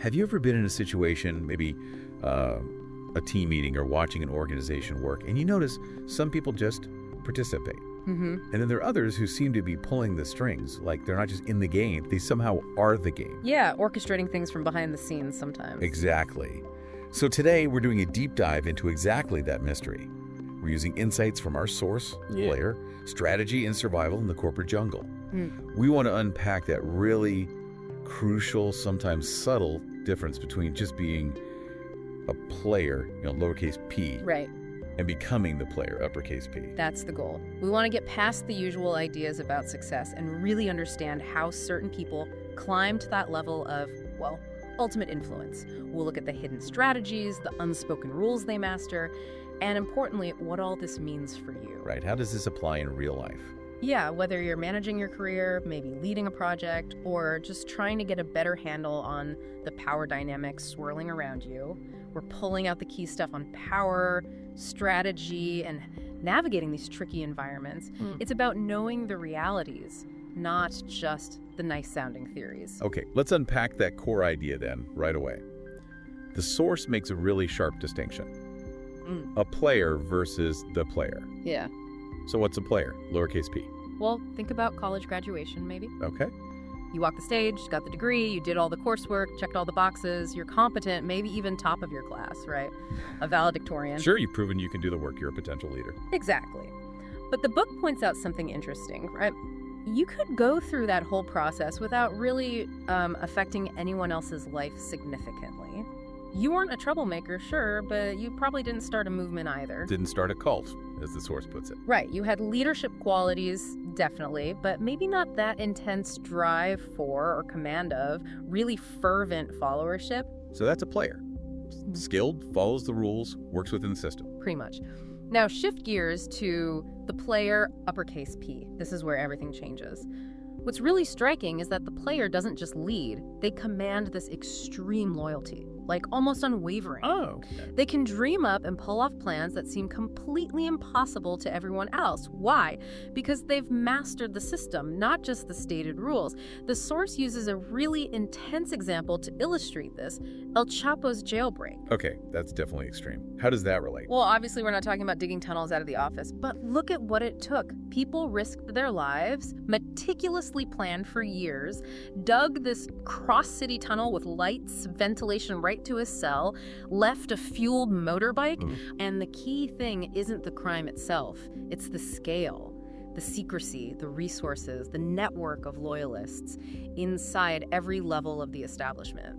Have you ever been in a situation, maybe a team meeting or watching an organization work, and you notice some people just participate? Mm-hmm. And then there are others who seem to be pulling the strings, like they're not just in the game, they somehow are the game. Yeah, orchestrating things from behind the scenes sometimes. Exactly. So today we're doing a deep dive into exactly that mystery. We're using insights from our source, the player, strategy and survival in the corporate jungle. We want to unpack that really crucial, sometimes subtle difference between just being a player, lowercase p, Right. and becoming the player, uppercase P. That's the goal. We want to get past the usual ideas about success and really understand how certain people climb to that level of, well, ultimate influence. We'll look at the hidden strategies, the unspoken rules they master, and importantly, what all this means for you. Right. How does this apply in real life? Yeah, whether you're managing your career, maybe leading a project, or just trying to get a better handle on the power dynamics swirling around you, we're pulling out the key stuff on power, strategy, and navigating these tricky environments. It's about knowing the realities, not just the nice-sounding theories. Okay, let's unpack that core idea then, right away. The source makes a really sharp distinction. A player versus the player. Yeah. So what's a player? Lowercase p. Well, think about college graduation, maybe. Okay. You walked the stage, got the degree, you did all the coursework, checked all the boxes, you're competent, maybe even top of your class, right? A valedictorian. Sure, you've proven you can do the work. You're a potential leader. Exactly. But the book points out something interesting, right? You could go through that whole process without really affecting anyone else's life significantly. You weren't a troublemaker, sure, but you probably didn't start a movement either. Didn't start a cult, as the source puts it. Right. You had leadership qualities, definitely, but maybe not that intense drive for or command of really fervent followership. So that's a player. Skilled, follows the rules, works within the system. Pretty much. Now shift gears to the player, uppercase P. This is where everything changes. What's really striking is that the player doesn't just lead, they command this extreme loyalty. Like almost unwavering. Oh. They can dream up and pull off plans that seem completely impossible to everyone else. Why? Because they've mastered the system, not just the stated rules. The source uses a really intense example to illustrate this, El Chapo's jailbreak. Okay, that's definitely extreme. How does that relate? Well, obviously we're not talking about digging tunnels out of the office, but look at what it took. People risked their lives, meticulously planned for years, dug this cross-city tunnel with lights, ventilation right to his cell, left a fueled motorbike, and the key thing isn't the crime itself, it's the scale, the secrecy, the resources, the network of loyalists inside every level of the establishment.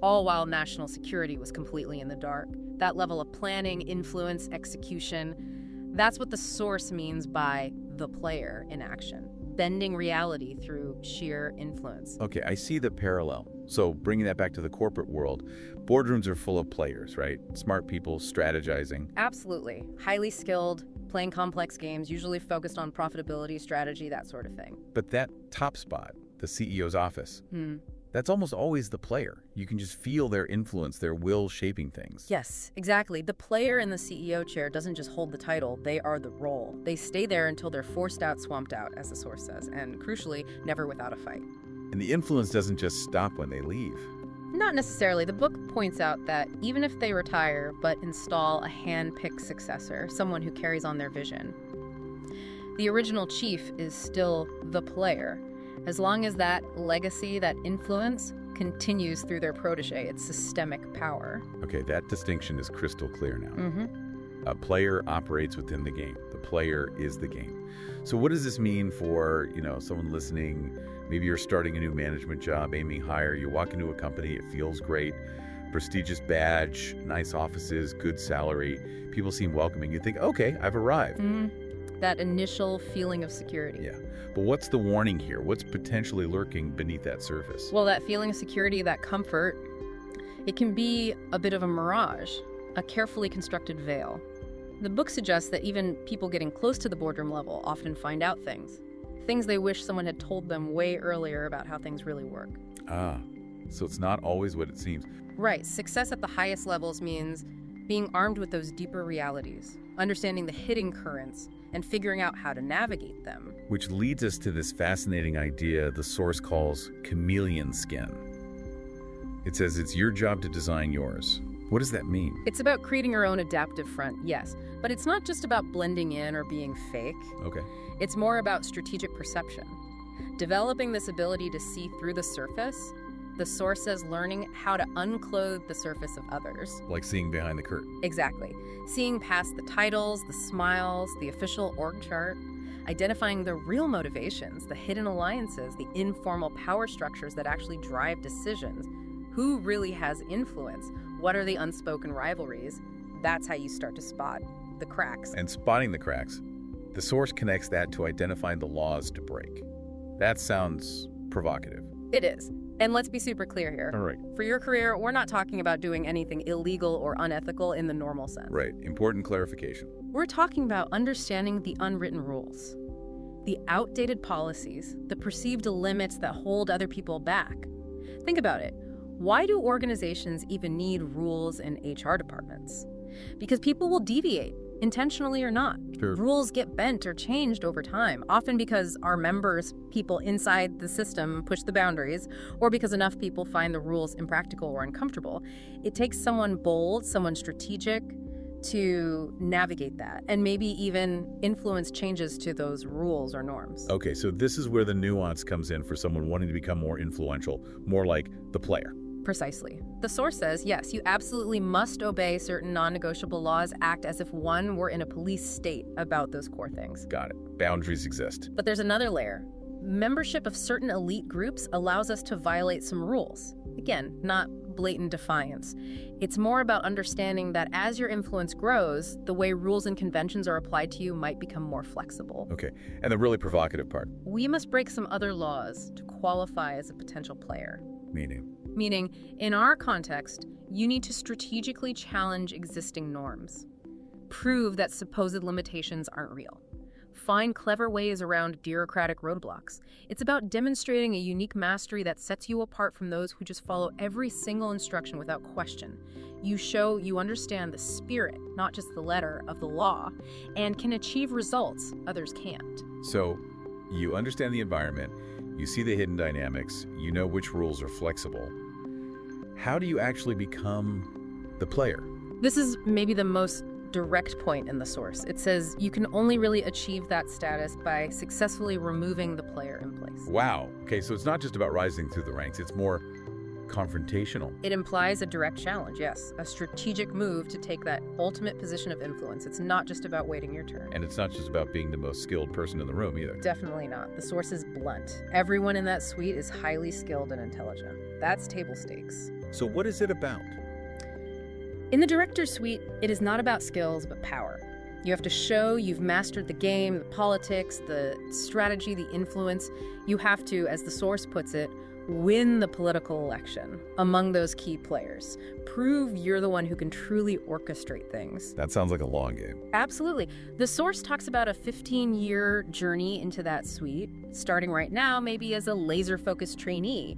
All while national security was completely in the dark. That level of planning, influence, execution, that's what the source means by the player in action. Bending reality through sheer influence. Okay, I see the parallel. So bringing that back to the corporate world, boardrooms are full of players, right? Smart people strategizing. Absolutely. Highly skilled, playing complex games, usually focused on profitability, strategy, that sort of thing. But that top spot, the CEO's office, that's almost always the player. You can just feel their influence, their will shaping things. Yes, exactly. The player in the CEO chair doesn't just hold the title, they are the role. They stay there until they're forced out, swamped out, as the source says, and crucially, never without a fight. And the influence doesn't just stop when they leave. Not necessarily. The book points out that even if they retire but install a hand-picked successor, someone who carries on their vision, the original chief is still the player. As long as that legacy, that influence, continues through their protege, it's systemic power. Okay, that distinction is crystal clear now. A player operates within the game. The player is the game. So what does this mean for, someone listening? Maybe you're starting a new management job, aiming higher. You walk into a company, it feels great. Prestigious badge, nice offices, good salary. People seem welcoming. You think, okay, I've arrived. That initial feeling of security. Yeah. But what's the warning here? What's potentially lurking beneath that surface? Well, that feeling of security, that comfort, it can be a bit of a mirage, a carefully constructed veil. The book suggests that even people getting close to the boardroom level often find out things they wish someone had told them way earlier about how things really work. Ah, so it's not always what it seems. Right. Success at the highest levels means being armed with those deeper realities, understanding the hidden currents, and figuring out how to navigate them. Which leads us to this fascinating idea the source calls chameleon skin. It says it's your job to design yours. What does that mean? It's about creating your own adaptive front, yes. But it's not just about blending in or being fake. Okay. It's more about strategic perception. Developing this ability to see through the surface. The source says learning how to unclothe the surface of others. Like seeing behind the curtain. Exactly. Seeing past the titles, the smiles, the official org chart. Identifying the real motivations, the hidden alliances, the informal power structures that actually drive decisions. Who really has influence? What are the unspoken rivalries? That's how you start to spot the cracks. And spotting the cracks, the source connects that to identifying the laws to break. That sounds provocative. It is. And let's be super clear here. All right. For your career, we're not talking about doing anything illegal or unethical in the normal sense. Right. Important clarification. We're talking about understanding the unwritten rules, the outdated policies, the perceived limits that hold other people back. Think about it. Why do organizations even need rules in HR departments? Because people will deviate, intentionally or not. Sure. Rules get bent or changed over time, often because our members, people inside the system, push the boundaries, or because enough people find the rules impractical or uncomfortable. It takes someone bold, someone strategic, to navigate that and maybe even influence changes to those rules or norms. Okay, so this is where the nuance comes in for someone wanting to become more influential, more like the player. Precisely. The source says, yes, you absolutely must obey certain non-negotiable laws, act as if one were in a police state about those core things. Got it. Boundaries exist. But there's another layer. Membership of certain elite groups allows us to violate some rules. Again, not blatant defiance. It's more about understanding that as your influence grows, the way rules and conventions are applied to you might become more flexible. Okay, and the really provocative part. We must break some other laws to qualify as a potential player. Meaning, in our context, you need to strategically challenge existing norms. Prove that supposed limitations aren't real. Find clever ways around bureaucratic roadblocks. It's about demonstrating a unique mastery that sets you apart from those who just follow every single instruction without question. You show you understand the spirit, not just the letter, of the law, and can achieve results others can't. So, you understand the environment, you see the hidden dynamics, you know which rules are flexible. How do you actually become the player? This is maybe the most direct point in the source. It says you can only really achieve that status by successfully removing the player in place. Wow. Okay, so it's not just about rising through the ranks, it's more confrontational. It implies a direct challenge, yes, a strategic move to take that ultimate position of influence. It's not just about waiting your turn. And it's not just about being the most skilled person in the room either. Definitely not. The source is blunt. Everyone in that suite is highly skilled and intelligent. That's table stakes. So what is it about? In the director's suite, it is not about skills, but power. You have to show you've mastered the game, the politics, the strategy, the influence. You have to, as the source puts it, win the political election among those key players. Prove you're the one who can truly orchestrate things. That sounds like a long game. Absolutely. The source talks about a 15-year journey into that suite, starting right now maybe as a laser-focused trainee.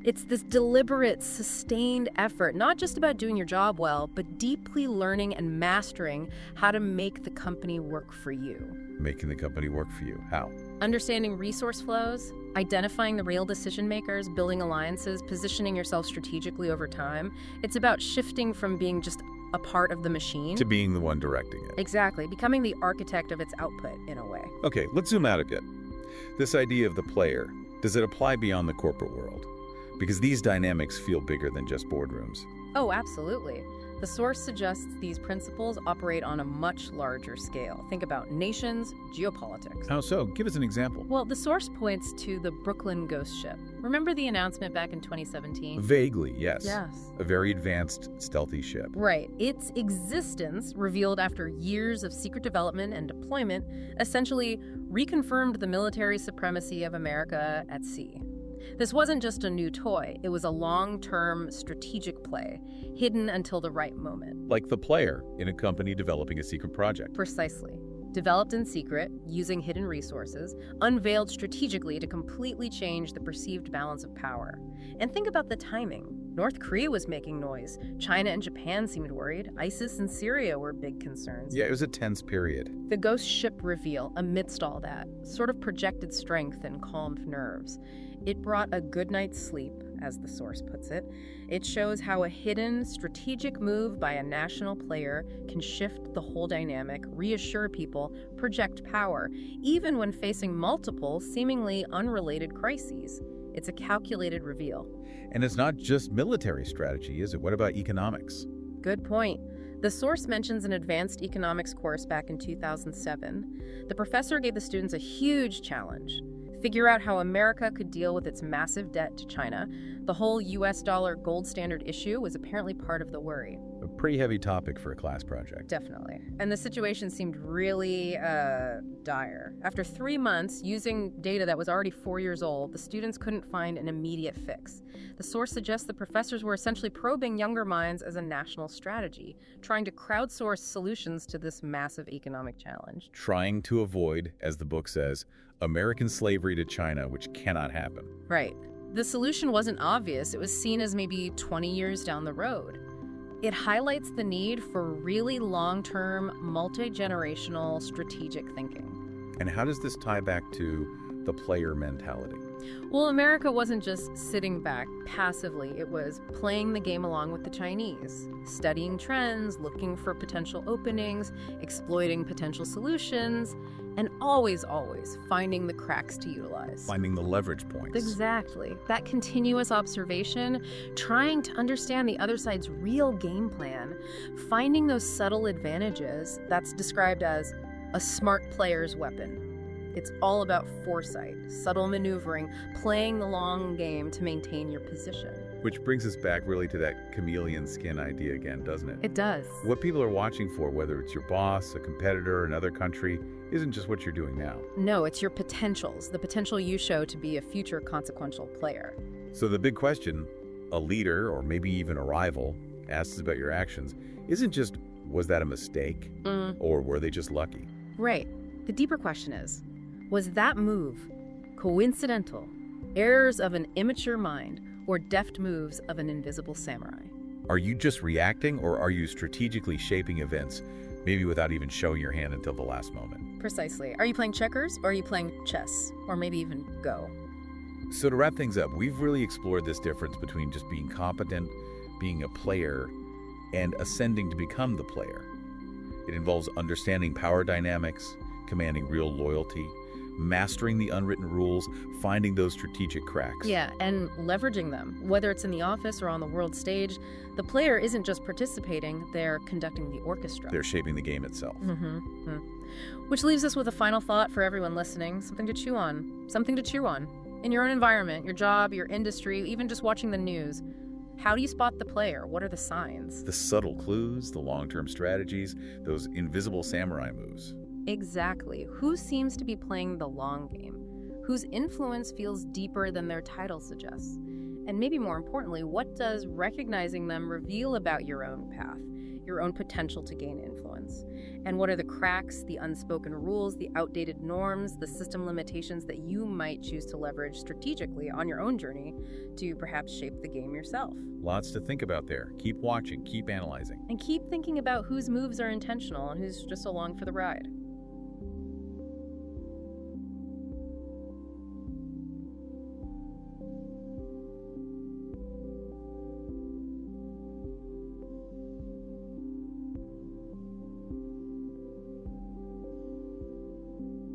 It's this deliberate, sustained effort, not just about doing your job well, but deeply learning and mastering how to make the company work for you. Making the company work for you. How? Understanding resource flows, identifying the real decision makers, building alliances, positioning yourself strategically over time. It's about shifting from being just a part of the machine to being the one directing it. Exactly, becoming the architect of its output in a way. Okay, let's zoom out a bit. This idea of the player, does it apply beyond the corporate world? Because these dynamics feel bigger than just boardrooms. Oh, absolutely. The source suggests these principles operate on a much larger scale. Think about nations, geopolitics. How so? Give us an example. Well, the source points to the Brooklyn Ghost Ship. Remember the announcement back in 2017? Vaguely, yes. Yes. A very advanced, stealthy ship. Right. Its existence, revealed after years of secret development and deployment, essentially reconfirmed the military supremacy of America at sea. This wasn't just a new toy, it was a long-term strategic play, hidden until the right moment. Like the player in a company developing a secret project. Precisely. Developed in secret, using hidden resources, unveiled strategically to completely change the perceived balance of power. And think about the timing. North Korea was making noise. China and Japan seemed worried. ISIS and Syria were big concerns. Yeah, it was a tense period. The ghost ship reveal, amidst all that, sort of projected strength and calmed nerves. It brought a good night's sleep, as the source puts it. It shows how a hidden, strategic move by a national player can shift the whole dynamic, reassure people, project power, even when facing multiple, seemingly unrelated crises. It's a calculated reveal. And it's not just military strategy, is it? What about economics? Good point. The source mentions an advanced economics course back in 2007. The professor gave the students a huge challenge. Figure out how America could deal with its massive debt to China. The whole US dollar gold standard issue was apparently part of the worry. A pretty heavy topic for a class project. Definitely. And the situation seemed really dire. After 3 months, using data that was already 4 years old, the students couldn't find an immediate fix. The source suggests the professors were essentially probing younger minds as a national strategy, trying to crowdsource solutions to this massive economic challenge. Trying to avoid, as the book says, American slavery to China, which cannot happen. Right. The solution wasn't obvious. It was seen as maybe 20 years down the road. It highlights the need for really long-term, multi-generational strategic thinking. And how does this tie back to the player mentality? Well, America wasn't just sitting back passively. It was playing the game along with the Chinese, studying trends, looking for potential openings, exploiting potential solutions, and always finding the cracks to utilize. Finding the leverage points. Exactly. That continuous observation, trying to understand the other side's real game plan, finding those subtle advantages, that's described as a smart player's weapon. It's all about foresight, subtle maneuvering, playing the long game to maintain your position. Which brings us back really to that chameleon skin idea again, doesn't it? It does. What people are watching for, whether it's your boss, a competitor, another country, isn't just what you're doing now. No, it's your potentials, the potential you show to be a future consequential player. So the big question, a leader, or maybe even a rival, asks about your actions, isn't just, was that a mistake? Or were they just lucky? Right. The deeper question is, was that move coincidental, errors of an immature mind, or deft moves of an invisible samurai? Are you just reacting, or are you strategically shaping events, maybe without even showing your hand until the last moment? Precisely. Are you playing checkers, or are you playing chess, or maybe even Go? So to wrap things up, we've really explored this difference between just being competent, being a player, and ascending to become the player. It involves understanding power dynamics, commanding real loyalty, mastering the unwritten rules, finding those strategic cracks. Yeah, and leveraging them. Whether it's in the office or on the world stage, the player isn't just participating, they're conducting the orchestra. They're shaping the game itself. Which leaves us with a final thought for everyone listening, something to chew on. Something to chew on. In your own environment, your job, your industry, even just watching the news, how do you spot the player? What are the signs? The subtle clues, the long-term strategies, those invisible samurai moves. Exactly. Who seems to be playing the long game? Whose influence feels deeper than their title suggests? And maybe more importantly, what does recognizing them reveal about your own path, your own potential to gain influence? And what are the cracks, the unspoken rules, the outdated norms, the system limitations that you might choose to leverage strategically on your own journey to perhaps shape the game yourself? Lots to think about there. Keep watching, keep analyzing. And keep thinking about whose moves are intentional and who's just along for the ride.